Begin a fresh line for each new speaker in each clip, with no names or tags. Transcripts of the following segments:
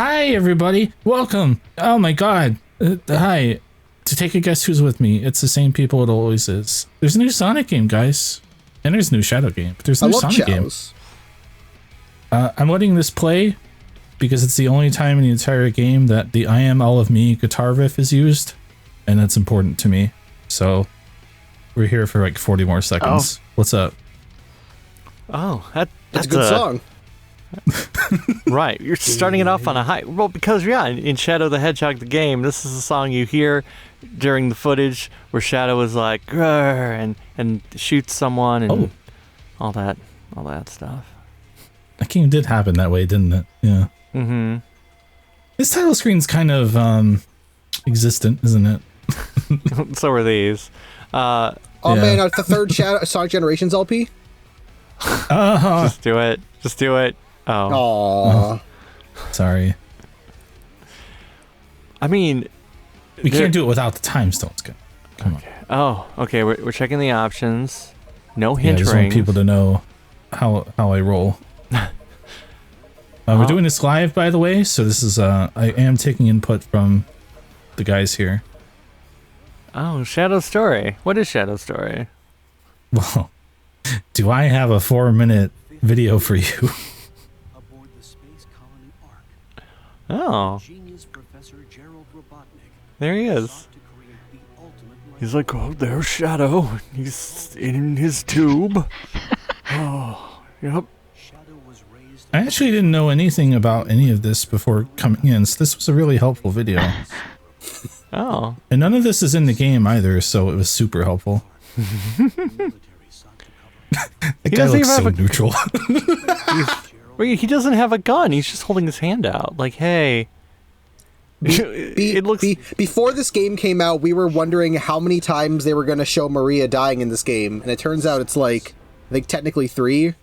Hi, everybody. Welcome. Oh, my God. Hi. To take a guess who's with me, it's the same people it always is. There's a new Sonic game, guys. And there's a new Shadow game. But there's a new Sonic game. I'm letting this play because it's the only time in the entire game that the I Am All of Me guitar riff is used. And that's important to me. So we're here for like 40 more seconds. Oh. What's up?
Oh, that's
a good song.
Right, you're starting it off on a high. Well, because in Shadow the Hedgehog the game, this is the song you hear during the footage where Shadow is like "Grr," and shoots someone and all that stuff.
That game did happen that way, didn't it? Yeah.
Mm-hmm.
This title screen's kind of existent, isn't it?
So are these.
Man, it's the third Sonic Generations LP.
Just do it. Just do it.
Oh.
Sorry.
I mean,
we can't do it without the time stones. Come on.
Oh, okay. We're checking the options. No hint
I just want people to know how I roll. We're doing this live, by the way. So this is I am taking input from the guys here.
Oh, Shadow Story. What is Shadow Story?
Well, do I have a 4-minute video for you?
Oh. There he is. He's like, oh, there's Shadow. He's in his tube. Oh, yep.
I actually didn't know anything about any of this before coming in, so this was a really helpful video.
Oh.
And none of this is in the game either, so it was super helpful. That guy looks so neutral.
He doesn't have a gun. He's just holding his hand out. Like, hey.
Before this game came out, we were wondering how many times they were going to show Maria dying in this game. And it turns out it's like, I think technically 3.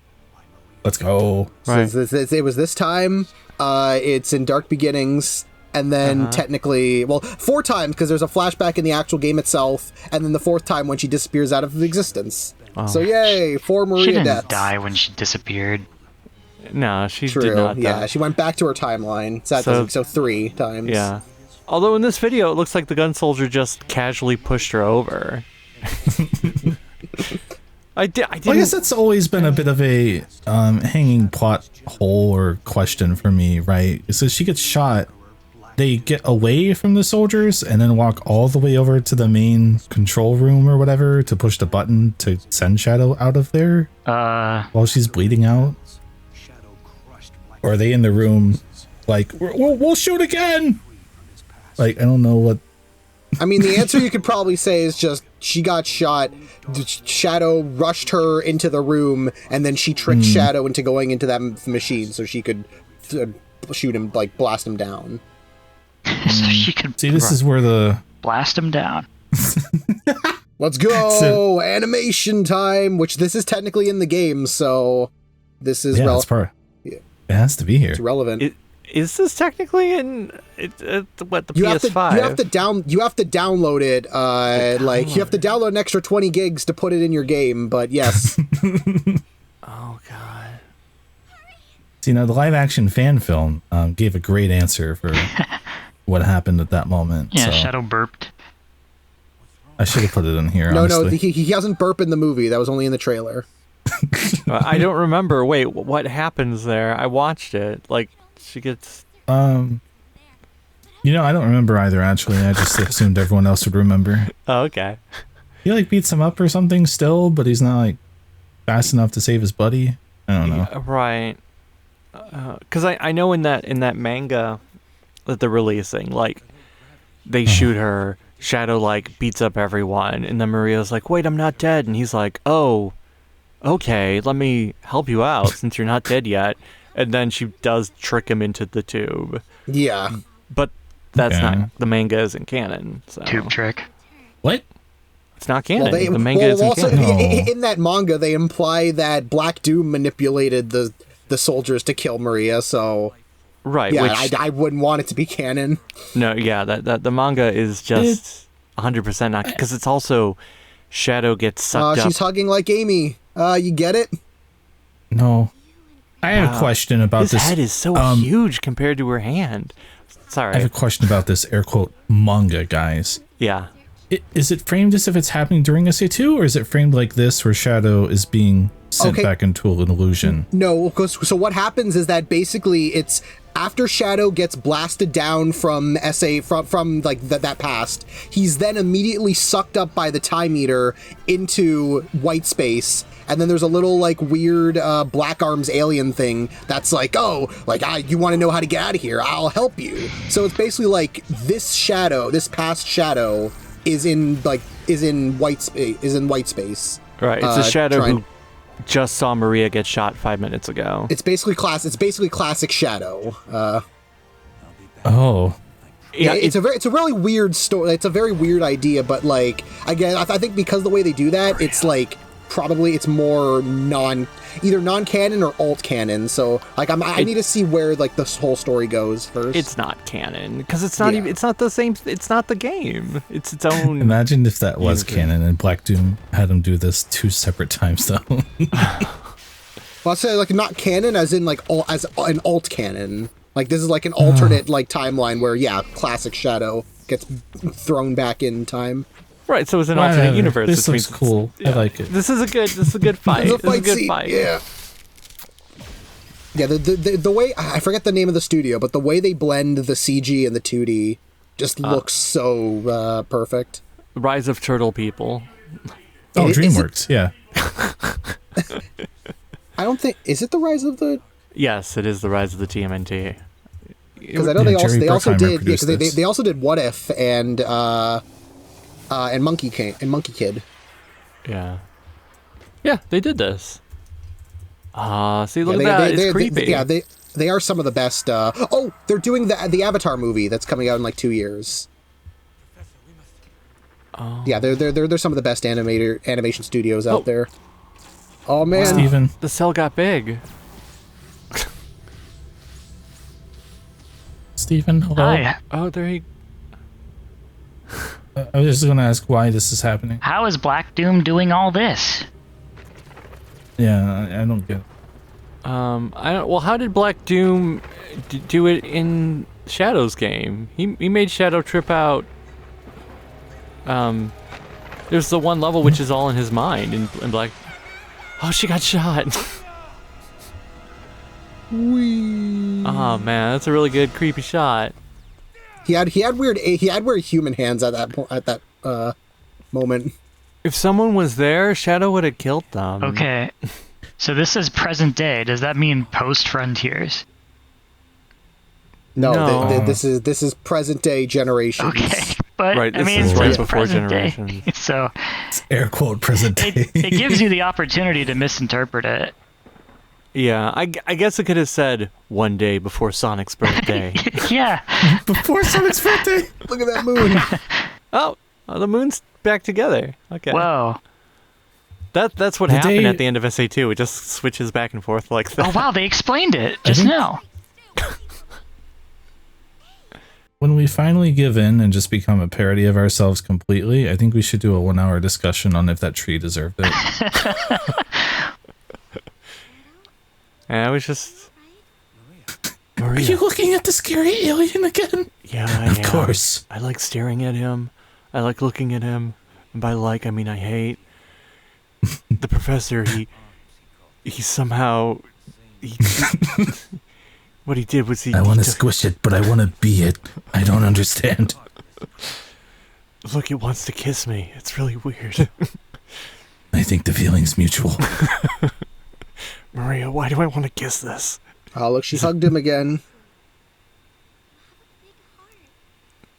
Let's go.
Right. So it was this time. It's in Dark Beginnings. And then technically, 4 times because there's a flashback in the actual game itself. And then the 4th time when she disappears out of existence. Oh. So yay, 4 Maria deaths.
She didn't die when she disappeared.
No, she did not die.
Yeah, she went back to her timeline. So 3 times.
Yeah. Although in this video, it looks like the gun soldier just casually pushed her over. I
guess that's always been a bit of a hanging plot hole or question for me, right? So she gets shot. They get away from the soldiers and then walk all the way over to the main control room or whatever to push the button to send Shadow out of there while she's bleeding out. Or are they in the room like, we'll shoot again? Like, I don't know what.
I mean, the answer you could probably say is just she got shot. Shadow rushed her into the room, and then she tricked Shadow into going into that machine so she could shoot him, like blast him down.
So she could
this is where the
blast him down.
Let's go! Animation time, which this is technically in the game, so this is relevant.
It has to be here.
It's relevant.
Is this technically in the PS5?
You have to download it. You have to download an extra 20 gigs to put it in your game. But yes.
Oh God.
See, now the live-action fan film gave a great answer for what happened at that moment.
Yeah,
so.
Shadow burped.
I should have put it in here.
No,
honestly.
He doesn't burp in the movie. That was only in the trailer.
I don't remember. Wait, what happens there? I watched it. Like, she gets...
I don't remember either, actually. I just assumed everyone else would remember.
Oh, okay.
He, like, beats him up or something still, but he's not, like, fast enough to save his buddy. I don't know.
Yeah, right. Because I know in that manga that they're releasing, like, they shoot her, Shadow, like, beats up everyone, and then Maria's like, wait, I'm not dead. And he's like, oh, okay, let me help you out since you're not dead yet. And then she does trick him into the tube.
Yeah.
But that's not... The manga isn't canon. So.
Tube trick.
What?
It's not canon. The manga isn't canon.
In that manga, they imply that Black Doom manipulated the soldiers to kill Maria, so...
Right.
Yeah,
which,
I wouldn't want it to be canon.
No, yeah, that the manga is just 100% not... Because it's also... Shadow gets sucked up.
She's hugging like Amy. You get it?
No. I have a question about
His
this.
head is so huge compared to her hand. Sorry.
I have a question about this air quote manga, guys.
Yeah.
Is it framed as if it's happening during SA2, or is it framed like this, where Shadow is being sent back into an illusion?
No, because so what happens is that basically it's after Shadow gets blasted down from from like that past, he's then immediately sucked up by the Time Eater into white space. And then there's a little like weird Black Arms alien thing that's like, oh, like you want to know how to get out of here? I'll help you. So it's basically like this Shadow, this past Shadow, is in white space.
Right. It's a Shadow who just saw Maria get shot 5 minutes ago.
It's basically classic Shadow.
Oh.
Yeah, it's a really weird story. It's a very weird idea, but like again, I think because the way they do that, it's like probably it's more either non-canon or alt-canon. So like I need to see where like this whole story goes first.
It's not canon because it's not even. It's not the same. It's not the game. It's its own.
Imagine if that was canon and Black Doom had him do this 2 separate times though.
Well, I'll say like not canon as in like as an alt-canon. Like this is like an alternate like timeline where classic Shadow gets thrown back in time.
Right, so it's an alternate universe.
This looks cool. I like it.
This is a good fight.
It's a good fight. Yeah. Yeah, the way I forget the name of the studio, but the way they blend the CG and the 2D just looks so perfect.
Rise of Turtle People.
Oh, DreamWorks, yeah.
I don't think is it the Rise of the.
Yes, it is the Rise of the TMNT.
Because I know they also did they also did What If and Monkey Kid.
Yeah. Yeah, they did this. See, look at that. It's creepy.
They are some of the best. They're doing the Avatar movie that's coming out in like 2 years.
Oh.
Yeah, they're some of the best animation studios out there. Oh man,
Steven.
The cell got big.
Steven, hello.
Hi.
Oh, there he.
I was just going to ask why this is happening.
How is Black Doom doing all this?
Yeah, I don't get it.
I don't. Well, how did Black Doom do it in Shadow's game? He made Shadow trip out. There's the one level which is all in his mind in Black. Oh, she got shot.
Whee.
Oh man, that's a really good creepy shot.
He had weird human hands at that moment.
If someone was there, Shadow would have killed them.
Okay. So this is present day. Does that mean post Frontiers?
No. This is present day Generations.
Okay. But
right,
I mean,
is
it's
right before
present day.
Generations.
So
It's air quote present day.
it gives you the opportunity to misinterpret it.
Yeah, I guess it could have said one day before Sonic's birthday.
Yeah.
Before Sonic's birthday.
Look at that moon.
Oh, the moon's back together. Okay.
Whoa.
That's what happened at the end of SA2. It just switches back and forth like that.
Oh wow, they explained it just now.
When we finally give in and just become a parody of ourselves completely, I think we should do a 1-hour discussion on if that tree deserved it.
And I was just...
Are
Maria.
you looking at the scary alien again?
Yeah, I
Of
am.
course.
I like staring at him. I like looking at him. And by like, I mean I hate. The professor, he somehow... What he did was
I want to squish it, but I want to be it. I don't understand.
Look, it wants to kiss me. It's really weird.
I think the feeling's mutual.
Maria, why do I want to kiss this?
Oh, look, she hugged him again.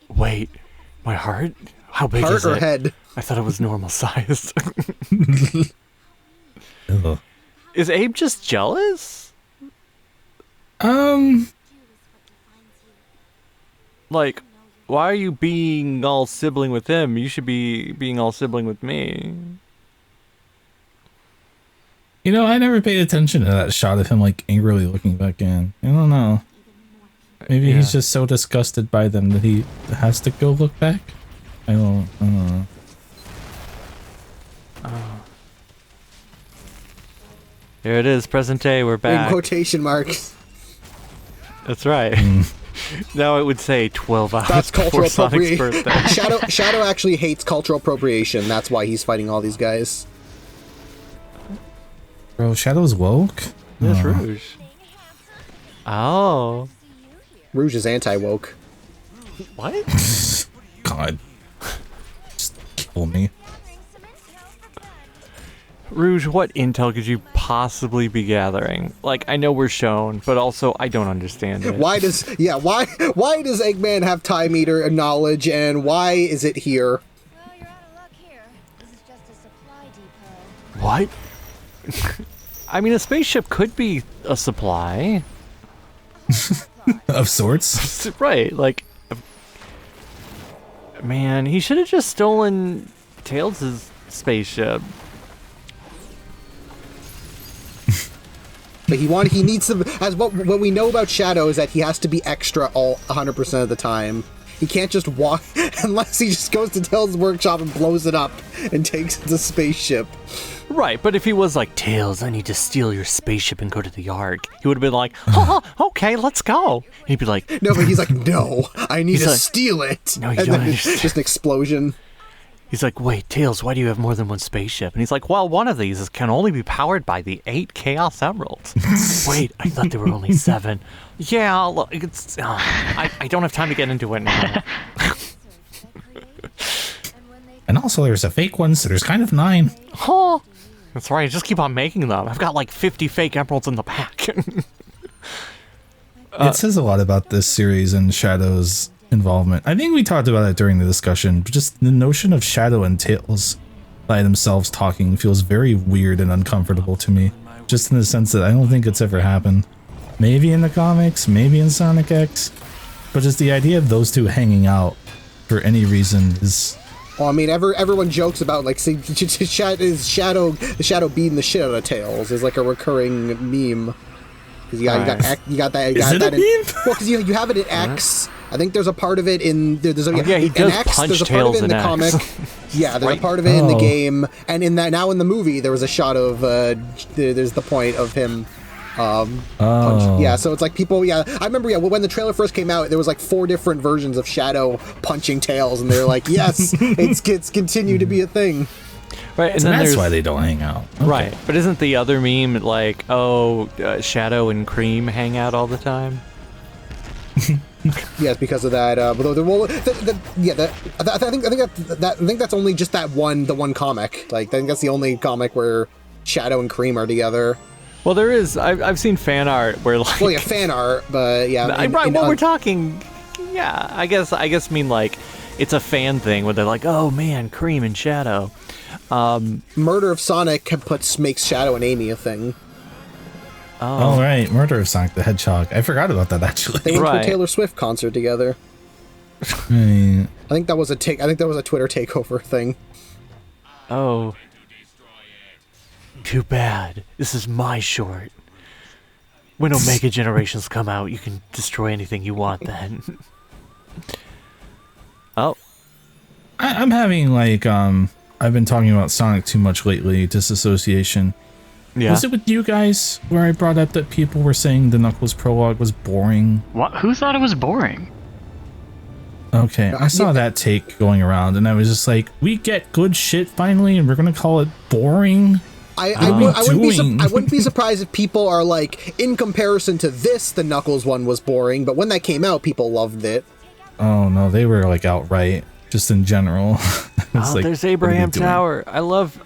Wait, my heart? How big
Heart
is
or
it?
head?
I thought it was normal sized.
Ugh.
Is Abe just jealous? Like, why are you being all sibling with him? You should be being all sibling with me.
You know, I never paid attention to that shot of him, like, angrily looking back in. I don't know. Maybe he's just so disgusted by them that he has to go look back? I don't know.
Here it is, present day. We're
In
back.
quotation marks.
That's right. Now it would say 12 hours
That's
before
cultural
Sonic's
appropriation.
birthday.
Shadow actually hates cultural appropriation. That's why he's fighting all these guys.
Bro, Shadow's woke?
That's Rouge. Oh.
Rouge is anti-woke.
What?
God. Just kill me.
Rouge, what intel could you possibly be gathering? Like, I know we're shown, but also I don't understand it.
Why does Eggman have time meter knowledge, and why is it here?
Well, you're out of luck here. This is just a supply depot.
What? I mean, a spaceship could be a supply.
Of sorts?
Right, like... Man, he should have just stolen Tails' spaceship.
But he needs to, as what we know about Shadow is that he has to be extra all 100% of the time. He can't just walk unless he just goes to Tails' workshop and blows it up and takes the spaceship.
Right, but if he was like, Tails, I need to steal your spaceship and go to the yard, he would have been like, oh, okay, let's go. And he'd be like,
No, but he's like, no, I need to
like,
steal it.
No, you
and
don't
then it's
understand.
just an explosion.
He's like, wait, Tails, why do you have more than one spaceship? And he's like, well, one of these can only be powered by the 8 Chaos Emeralds. Wait, I thought there were only 7. Yeah, look, it's, I don't have time to get into it now.
And also there's a fake one, so there's kind of 9.
Huh? That's right, just keep on making them. I've got like 50 fake emeralds in the pack.
It says a lot about this series and Shadow's involvement. I think we talked about it during the discussion, but just the notion of Shadow and Tails by themselves talking feels very weird and uncomfortable to me. Just in the sense that I don't think it's ever happened. Maybe in the comics, maybe in Sonic X, but just the idea of those two hanging out for any reason is...
Well, I mean, everyone jokes about like is Shadow beating the shit out of Tails is like a recurring meme. Because you got that.
Is it
that
a
in,
meme?
well, because you have it in X. I think there's a part of it in there's a,
yeah, he
in
does
X.
punch
There's a part of
Tails
it in the
in
comic.
X.
Yeah, there's
Right.
a part of it in the
Oh.
game, and in that now in the movie there was a shot of there's the point of him. Punch. Yeah, so it's like people. Yeah, I remember. Yeah, when the trailer first came out, there was like 4 different versions of Shadow punching Tails, and they're like, yes, it's continued to be a thing.
Right, and
So
then
that's
there's
why they don't hang out. Okay.
right, but isn't the other meme like, oh, Shadow and Cream hang out all the time?
Yes, because of that. I think that's only just the one comic. Like, I think that's the only comic where Shadow and Cream are together.
Well, there is. I've seen fan art where like.
Well, yeah, fan art, but yeah.
Right. Well, we're talking. Yeah, I guess mean like, it's a fan thing where they're like, oh man, Cream and Shadow.
Murder of Sonic makes Shadow and Amy a thing.
Oh, right. Murder of Sonic the Hedgehog. I forgot about that, actually.
They went to
Right.
a Taylor Swift concert together.
I mean,
I think that was a Twitter takeover thing.
Oh. Too bad. This is my short. When Omega Generations come out, you can destroy anything you want then. Oh.
I'm having, like, I've been talking about Sonic too much lately, disassociation.
Yeah.
Was it with you guys where I brought up that people were saying the Knuckles prologue was boring?
What? Who thought it was boring?
Okay, I saw that take going around, and I was just like, we get good shit finally, and we're gonna call it boring?
I wouldn't be surprised if people are like, in comparison to this, the Knuckles one was boring, but when that came out, people loved it.
Oh no, they were like outright, just in general. It's like,
there's
what are we
Abraham
doing?
Tower. I love...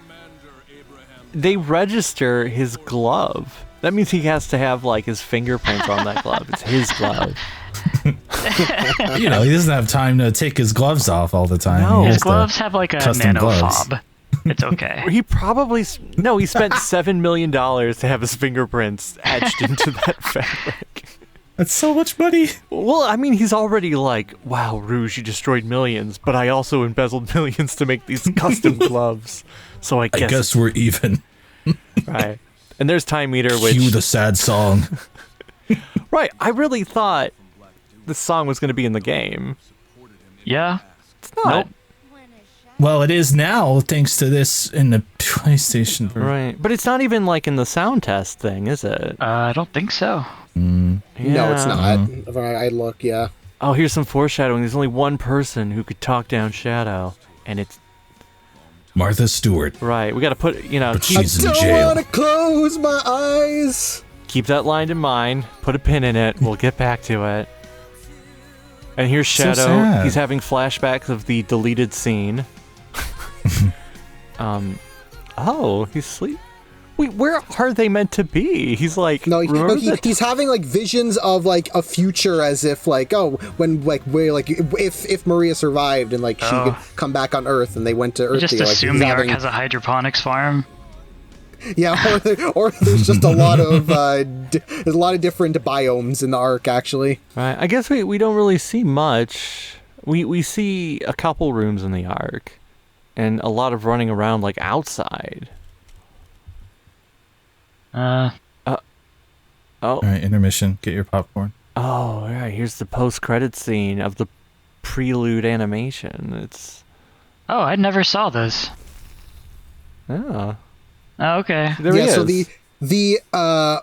They register his glove. That means he has to have, like, his fingerprints on that glove. It's his glove.
You know, he doesn't have time to take his gloves off all the time.
No.
He
His
has to
gloves have like a
custom gloves.
nanofob. It's okay.
He probably... No, he spent $7 million to have his fingerprints etched into that fabric.
That's so much money.
Well, I mean, he's already like, wow, Rouge, you destroyed millions, but I also embezzled millions to make these custom gloves. So I guess
we're even.
right. And there's Time Eater, which...
Cue the sad song.
Right, I really thought this song was going to be in the game.
Yeah.
It's not.
Nope.
Well, it is now thanks to this in the PlayStation version.
Right. But it's not even like in the sound test thing, is it?
I don't think so.
No, it's
Yeah.
not. If I look, yeah.
Oh, here's some foreshadowing. There's only one person who could talk down Shadow, and it's
Martha Stewart.
right. We got to put,
But she's in
I don't
jail.
want to close my eyes.
keep that line in mind. Put a pin in it. We'll get back to it. And here's
So
Shadow.
sad.
He's having flashbacks of the deleted scene. Oh, he's asleep. Wait, where are they meant to be? He's like,
No,
remember that
he's having like visions of like a future, as if like, oh, when like where like if Maria survived and like she could come back on Earth, and they went to Earth.
Just
together, like,
assume
he's
the Ark
having-
has a hydroponics farm.
Yeah, or there's just a lot of there's a lot of different biomes in the Ark actually.
right. I guess we don't really see much. We see a couple rooms in the Ark, and a lot of running around like outside.
Uh,
Oh,
All right, intermission. Get your popcorn.
oh, right. Here's the post-credit scene of the prelude animation. It's
oh, I never saw this.
oh,
Oh, okay.
there
Yeah,
he is.
so the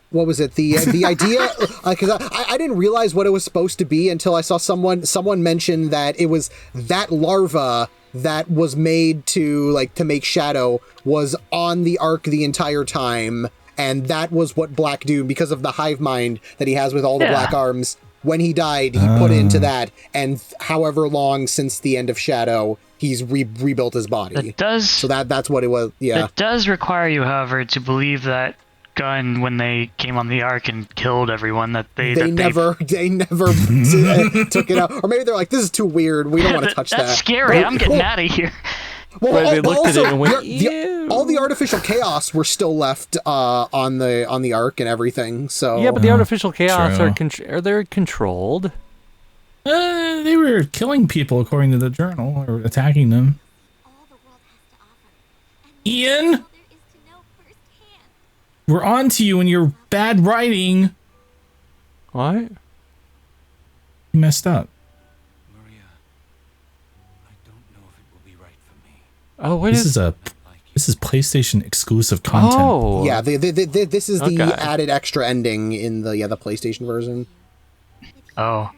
what was it, the idea, because I didn't realize what it was supposed to be until I saw someone mention that it was that larva that was made to make Shadow was on the Ark the entire time, and that was what Black Doom, because of the hive mind that he has with all the
Yeah.
black arms, when he died he put into that, and however long since the end of Shadow he's rebuilt his body.
It does.
So that's what it was. Yeah.
It does require you, however, to believe that gun when they came on the Ark and killed everyone that they
They never took it out, or maybe they're like, this is too weird, we don't want to touch
That's
that.
scary. I'm getting out of here.
Well,
Right, they
but
looked at it
also,
and went,
all the artificial chaos were still left on the Ark and everything. So
yeah, but the artificial chaos
true.
are they controlled?
They were killing people according to the journal, or attacking them.
All the world has to offer. And
Ian,
all there is to know firsthand.
we're on to you and your bad writing.
What?
You messed up.
Maria, I don't know if it will be right for me.
Oh, what
This
is?
this is PlayStation exclusive content.
Oh,
yeah, this is the
Okay.
added extra ending in the PlayStation version.
Oh,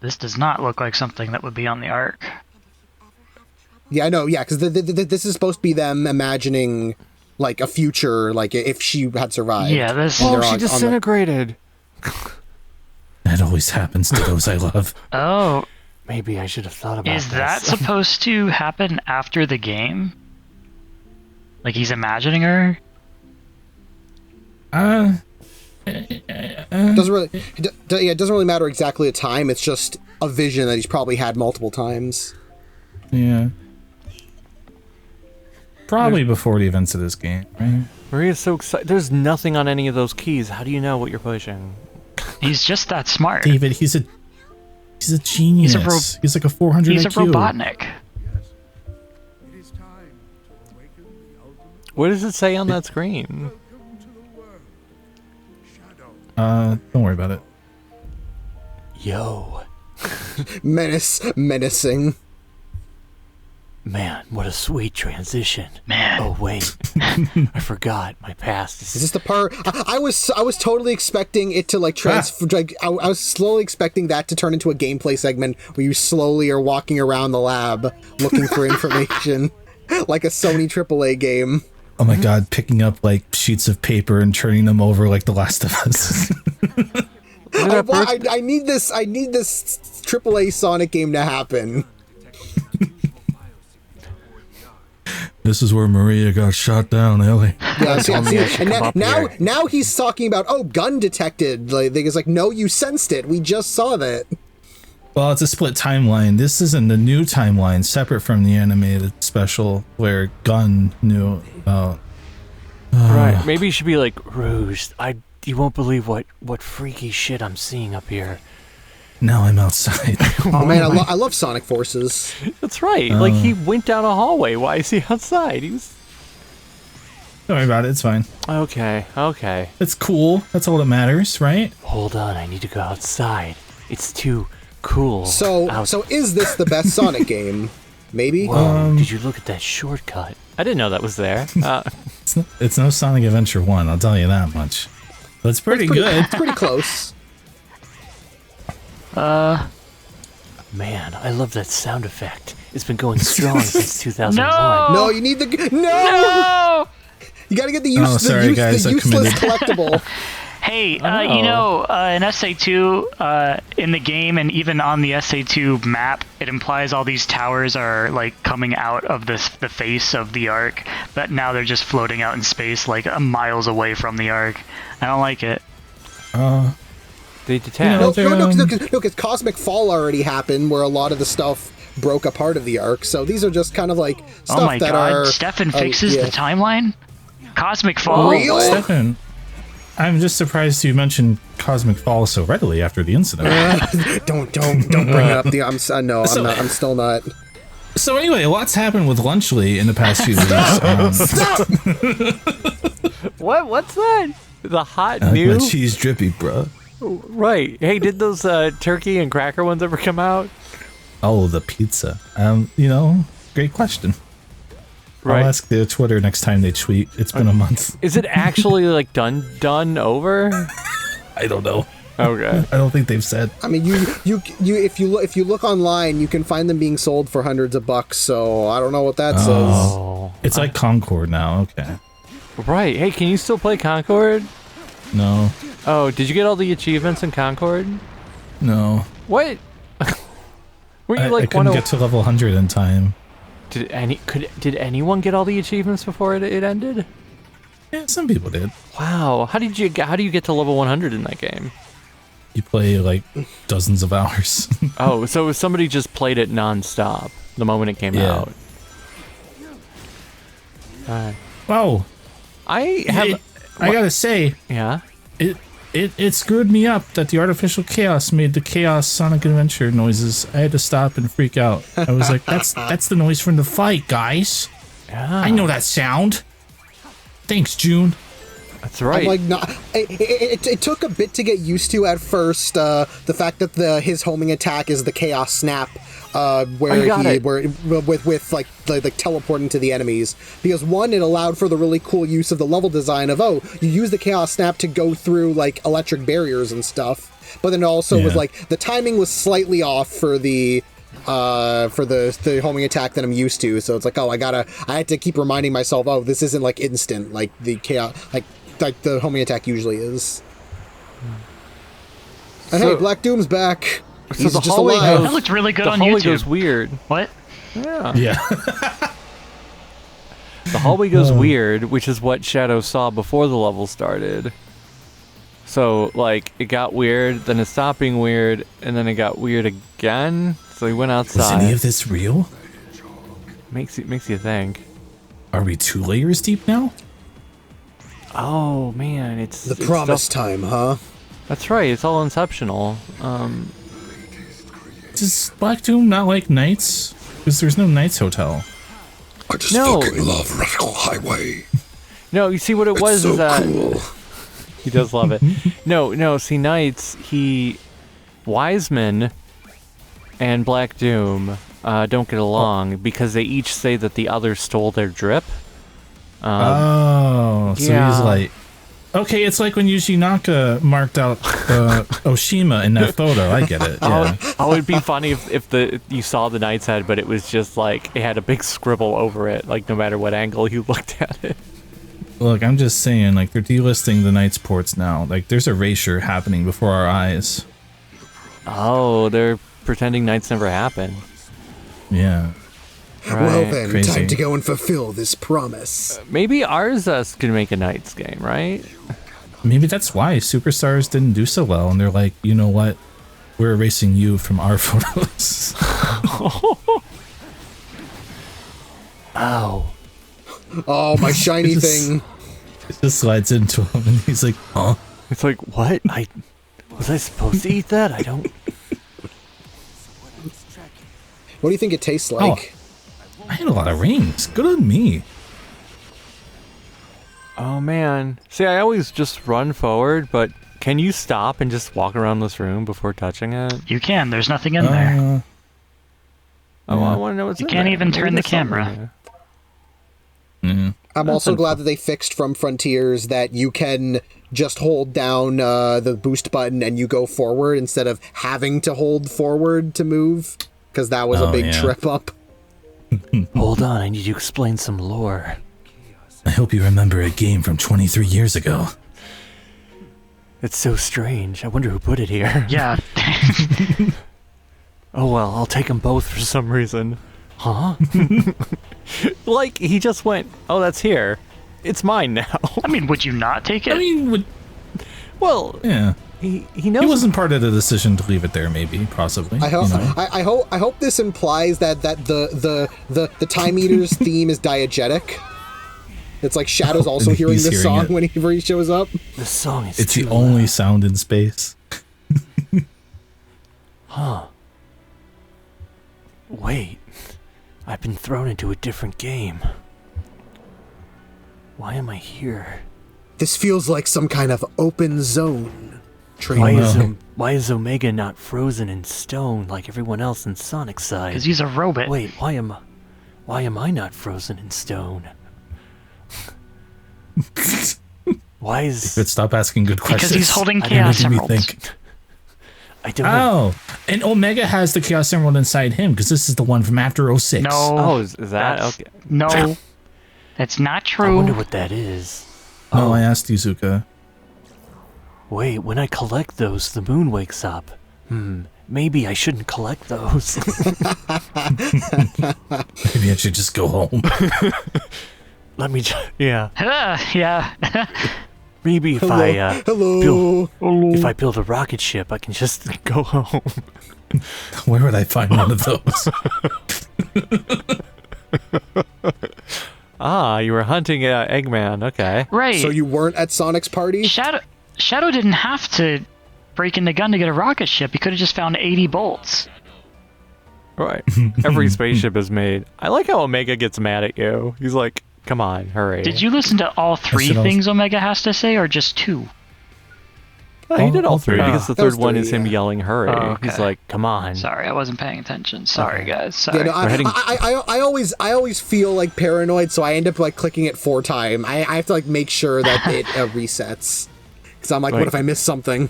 this does not look like something that would be on the Ark.
Yeah, I know. Yeah, because this is supposed to be them imagining like a future, like if she had survived.
Yeah, this.
And
Oh,
they're
she
on the-
disintegrated.
That always happens to those I love.
Oh,
Maybe I should have thought about
is
this.
that supposed to happen after the game? Like he's imagining her?
It doesn't really, it doesn't really matter exactly the time. It's just a vision that he's probably had multiple times.
Yeah. Probably before the events of this game, right?
Maria's so excited. There's nothing on any of those keys. How do you know what you're pushing?
He's just that smart.
David, he's a genius. He's like a 400
He's a
IQ.
Robotnik.
It is time to awaken the ultimate
What does it say on that screen?
welcome to the world. Shadow.
Don't worry about it.
Yo,
Menacing.
man, what a sweet transition.
Man.
Oh wait, I forgot my past.
Is this the part? I was totally expecting it to like transfer. Like, I was slowly expecting that to turn into a gameplay segment where you slowly are walking around the lab looking for information, like a Sony AAA game.
Oh my god, picking up like sheets of paper and turning them over like The Last of Us.
I need this. I need this AAA Sonic game to happen.
This is where Maria got shot down, Ellie.
Yeah, see,
Tell me I should
and
come up
now
here.
now he's talking about gun detected. Like it's like, no, you sensed it. We just saw that.
Well, it's a split timeline. This isn't the new timeline, separate from the animated special where Gunn knew about.
Right, maybe you should be like, Rouge, you won't believe what freaky shit I'm seeing up here.
Now I'm outside.
Oh man, I love Sonic Forces.
That's right. Like he went down a hallway. Why is he outside? He was
Don't worry about it. It's fine.
okay.
It's cool. That's all that matters, right?
Hold on, I need to go outside. It's too cool.
So
out.
is this the best Sonic game? Maybe.
Whoa, did you look at that shortcut? I didn't know that was there.
It's no Sonic Adventure 1, I'll tell you that much. But it's pretty good.
It's pretty close.
Man, I love that sound effect. It's been going strong since 2001.
No, you need the no.
No!
You gotta get the
guys, I
useless
committed.
collectible.
Hey, you know, in SA2, in the game and even on the SA2 map, it implies all these towers are like coming out of the face of the Ark, but now they're just floating out in space like miles away from the Ark. I don't like it.
They detach.
No, because Cosmic Fall already happened, where a lot of the stuff broke apart of the Ark. So these are just kind of like stuff
Oh my
that
god,
are.
Stefan fixes
yeah.
the timeline? Cosmic Fall?
Real?
Stefan, I'm just surprised you mentioned Cosmic Fall so readily after the incident.
Don't bring it up. I'm still not.
So anyway, lots happened with Lunchley in the past few weeks.
What's that? The hot
My
new?
cheese drippy, bro.
Right. Hey, did those turkey and cracker ones ever come out?
Oh, the pizza. Great question.
Right.
I'll ask their Twitter next time they tweet. It's been a month.
Is it actually like done over?
I don't know.
Okay.
I don't think they've said.
I mean, if you look online, you can find them being sold for hundreds of bucks. So I don't know what that says.
Oh.
It's like Concord now. Okay.
Right. Hey, can you still play Concord?
No.
Oh, did you get all the achievements in Concord?
No.
What? Were you
I
like
couldn't get to level 100 in time.
Did anyone get all the achievements before it ended?
Yeah, some people did.
Wow. How do you get to level 100 in that game?
You play like dozens of hours.
Oh, so somebody just played it non-stop the moment it came
Yeah.
out.
Wow.
I
gotta say,
yeah.
it screwed me up that the artificial chaos made the chaos Sonic Adventure noises. I had to stop and freak out. I was like, that's the noise from the fight, guys.
Yeah.
I know that sound. Thanks, June.
That's right.
I'm like, it took a bit to get used to at first. The fact that his homing attack is the chaos snap, with like teleporting to the enemies. Because one, it allowed for the really cool use of the level design of you use the chaos snap to go through like electric barriers and stuff. But then it also was like the timing was slightly off for the homing attack that I'm used to. So it's like, I had to keep reminding myself, this isn't like instant like the chaos like the homing attack usually is. And hey, Black Doom's back.
So
He's
the
just
hallway
alive.
That looked really good
the
on
hallway
YouTube.
goes weird.
What?
Yeah.
Yeah.
The hallway goes weird, which is what Shadow saw before the level started. So, like, it got weird, then it stopped being weird, and then it got weird again. So he went
Was
outside.
any of this real?
Makes you think.
Are we 2 layers deep now?
Oh man, it's
The promise time, huh?
That's right. It's all inceptional.
Does Black Doom not like Knights? Because there's no Knights Hotel.
I just
No.
fucking love Radical Highway.
No, you see what it was
so
is that
cool.
he does love it. No. See, Knights, Wiseman and Black Doom don't get along because they each say that the other stole their drip.
So
yeah.
he's like, okay, it's like when Yuji Naka marked out Oshima in that photo. I get it. Yeah.
Oh, it'd be funny if you saw the Knight's head, but it was just like it had a big scribble over it, like no matter what angle you looked at it.
Look, I'm just saying, like, they're delisting the Knights ports now. Like, there's erasure happening before our eyes.
Oh, they're pretending Knights never happened.
Yeah.
Right.
Well then,
Crazy.
time to go and fulfill this promise.
Maybe Arzus can make a Knights game, right?
Maybe that's why Superstars didn't do so well, and they're like, you know what? We're erasing you from our photos.
Oh.
Oh, my shiny thing.
It just slides into him, and he's like, huh?
It's like, what? Was I supposed to eat that? I don't...
What do you think it tastes like?
I had a lot of rings. Good on me.
Oh, man. See, I always just run forward, but can you stop and just walk around this room before touching it?
You can. There's nothing in there.
I want to know what's
You
in
can't
there.
even
Maybe
turn the
there's something
camera.
there.
I'm also glad that they fixed from Frontiers that you can just hold down the boost button and you go forward instead of having to hold forward to move, because that was a big trip up.
Hold on, I need you to explain some lore.
I hope you remember a game from 23 years ago.
It's so strange. I wonder who put it here.
Yeah.
Oh well, I'll take them both for some reason. Huh? Like, he just went, oh, that's here. It's mine now.
I mean, would you not take it?
I mean,
Well,
yeah.
he knows.
He wasn't part of the decision to leave it there, maybe, possibly.
I hope
you know?
I hope this implies that the Time Eater's theme is diegetic. It's like Shadow's also
and
hearing
he's
this
hearing
song
it.
whenever he shows up.
The song is
It's
too
the only
loud.
sound in space.
Wait, I've been thrown into a different game. Why am I here?
This feels like some kind of open zone.
Why is Omega not frozen in stone like everyone else in Sonic's side?
Because he's a robot.
Wait, why am I not frozen in stone? Why is
But stop asking good questions.
Because he's holding
You're
Chaos
making me
Emeralds.
think.
I don't
Oh, and Omega has the Chaos Emerald inside him because this is the one from after 06.
No.
Oh, is that
that's-
okay?
No. That's not
I
true.
wonder what that is.
No, I asked you, Zuka.
Wait, when I collect those, the moon wakes up. Maybe I shouldn't collect those.
Maybe I should just go home.
Let me yeah.
Yeah.
Maybe if
Hello.
if I build a rocket ship, I can just go home.
Where would I find one of those?
You were hunting Eggman. Okay.
Right.
So you weren't at Sonic's party?
Shadow didn't have to break in the gun to get a rocket ship. He could have just found 80 bolts.
Right. Every spaceship is made. I like how Omega gets mad at you. He's like, come on, hurry.
Did you listen to all three
should also-
things Omega has to say, or just two?
Oh, he did all
all
three
three.
because the
That was
third one
three,
is him
yeah.
yelling, hurry.
Oh, okay.
He's like, come on.
Sorry, I wasn't paying attention. Sorry, guys. Sorry.
Yeah, no,
We're heading-
I always feel like paranoid, so I end up like clicking it 4 times. I have to like make sure that it resets. Because I'm like,
Right.
what if I miss something?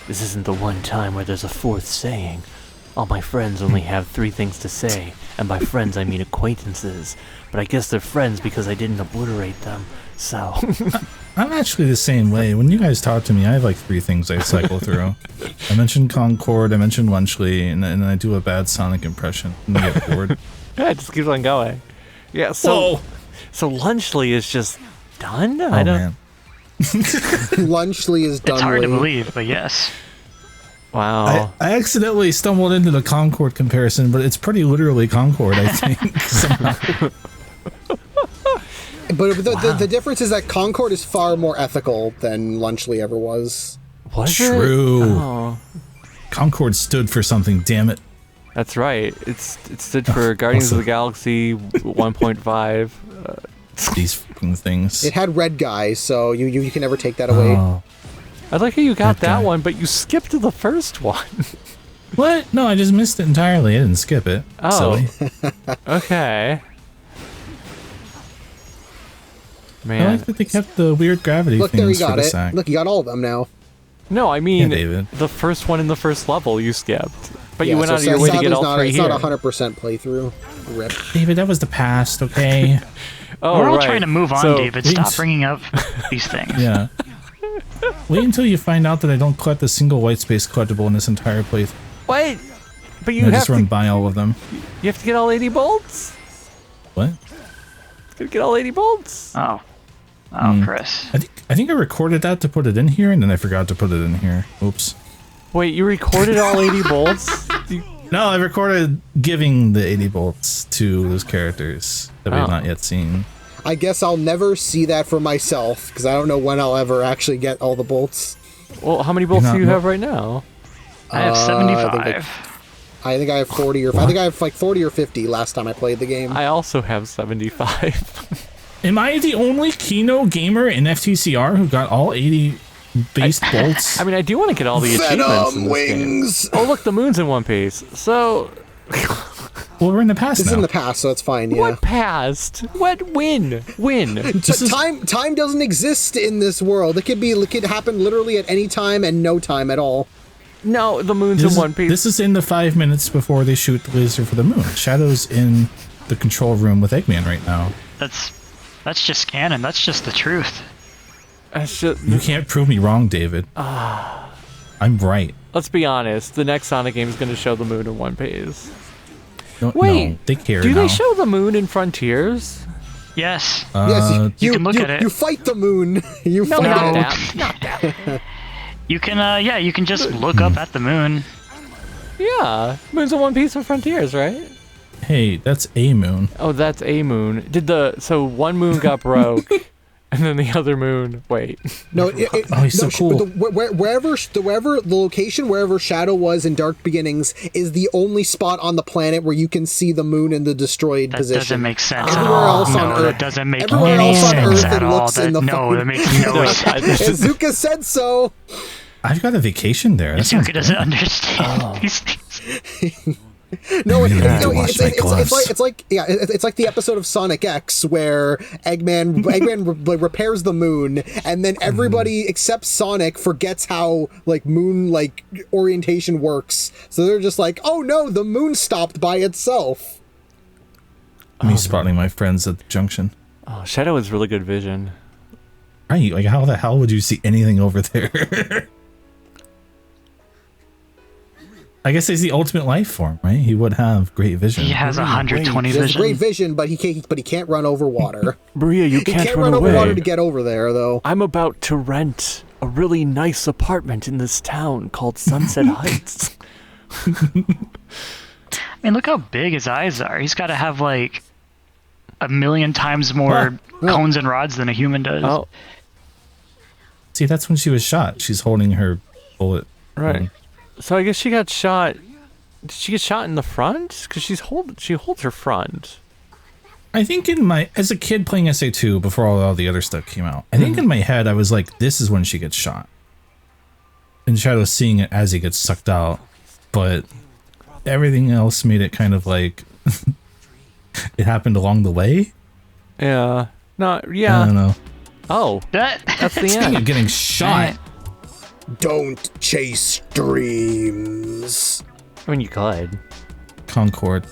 This isn't the one time where there's a fourth saying. All my friends only have 3 things to say, and by friends I mean acquaintances. But I guess they're friends because I didn't obliterate them. So,
I'm actually the same way. When you guys talk to me, I have like 3 things I cycle through. I mentioned Concord, I mentioned Lunchley, and then I do a bad Sonic impression and I get bored.
yeah, it just keeps on going. Yeah, so Lunchley is just done?
Oh,
I don't.
man.
Lunchley is done.
It's hard to
with.
believe, but yes.
Wow.
I accidentally stumbled into the Concord comparison, but it's pretty literally Concord, I think. somehow.
But the difference is that Concord is far more ethical than Lunchley ever was.
Was
True.
It? Oh,
Concord stood for something, damn it.
that's right. It stood for Guardians of the Galaxy 1.5.
These fucking things.
It had red guys, so you can never take that away.
Oh.
I like how you got that
Okay.
one, but you skipped the first one.
What? No, I just missed it entirely. I didn't skip it.
Oh.
Silly.
Okay.
I
Man.
like that they kept the weird gravity
Look, there you
things for
got
the
it.
sack.
Look, you got all of them now.
No, I mean
Yeah, David.
the first one in the first level you skipped. But you
Yeah,
went
so
out of your way to
sadly
get
it's
all
not,
3
it's
here.
not 100% playthrough. Rip.
David, that was the past, okay?
Oh,
We're all
right.
trying to move on,
So-
David. Stop bringing up these things.
Yeah. Wait until you find out that I don't collect a single white space collectible in this entire playthrough.
What? But you
I
have
just
to
run by all of them.
you have to get all 80 bolts?
What?
Gotta get all 80 bolts?
Oh, Chris.
I think I recorded that to put it in here, and then I forgot to put it in here. Oops.
Wait, you recorded all 80 bolts?
No, I recorded giving the 80 bolts to those characters that we've
Oh.
not yet seen.
I guess I'll never see that for myself, because I don't know when I'll ever actually get all the bolts.
Well, how many bolts
not
do you
mo-
have right now?
I have
I
75.
I think I have 40 or I think I have like 40 or 50 last time I played the game.
I also have 75.
Am I the only Kino gamer in FTCR who got all 80 base bolts?
I mean, I do want to get all the achievements in this game.
wings.
Oh, look, the moon's in one piece. So,
Well, we're in the past
This
now.
is in the past, so it's fine. Yeah.
What past? What when? When?
This is-
Time doesn't exist in this world. It could happen literally at any time and no time at all.
No, the moon's in One Piece.
This is in the 5 minutes before they shoot the laser for the moon. Shadow's in the control room with Eggman right now.
That's just canon. That's just the truth.
You can't prove me wrong, David. I'm right.
Let's be honest. The next Sonic game is going to show the moon in One Piece.
No,
Wait,
no, they care
do
now.
they show the moon in Frontiers?
Yes.
Yes,
you can look at it.
You fight the moon. You
No,
fight
not
it.
that. Not that.
You can, you can just look up at the moon.
Yeah, moon's in One Piece with Frontiers, right?
Hey, that's a moon.
Oh, that's a moon. So one moon got broke, and then the other moon. Wait.
No,
Oh, he's so cool.
Wherever the location, wherever Shadow was in Dark Beginnings, is the only spot on the planet where you can see the moon in the destroyed
That
position.
doesn't make sense at
Everywhere
all.
else on
No,
Earth,
that doesn't make
everywhere
any
else on
sense
Earth,
at
it
all.
looks in the
No, that makes no sense.
Izuka said so.
I've got a vacation there. That sounds
Izuka doesn't
great.
understand these things.
No,
to wash my gloves.
it's like the episode of Sonic X where Eggman repairs the moon, and then everybody except Sonic forgets how moon orientation works. So they're just like, oh no, the moon stopped by itself.
Me spotting my friends at the junction.
Oh, Shadow has really good vision.
Right, like how the hell would you see anything over there? I guess he's the ultimate life form, right? He would have great vision.
He has 120
He has
vision.
great vision, but he can't run over water.
Maria, you
He can't run over water to get over there, though.
I'm about to rent a really nice apartment in this town called Sunset Heights.
I mean, look how big his eyes are. He's got to have like 1,000,000 times more cones and rods than a human does.
Oh,
See, that's when she was shot. She's holding her bullet.
right. So I guess she got shot. Did she get shot in the front? Because she holds her front.
I think as a kid playing SA2 before all the other stuff came out, I think in my head I was like, this is when she gets shot. And Shadow's seeing it as he gets sucked out, but everything else made it kind of like it happened along the way.
Yeah. No.
I
Yeah.
don't know.
Oh, that's the
Speaking of
end.
getting shot,
Don't chase dreams.
I mean, you could.
Concord.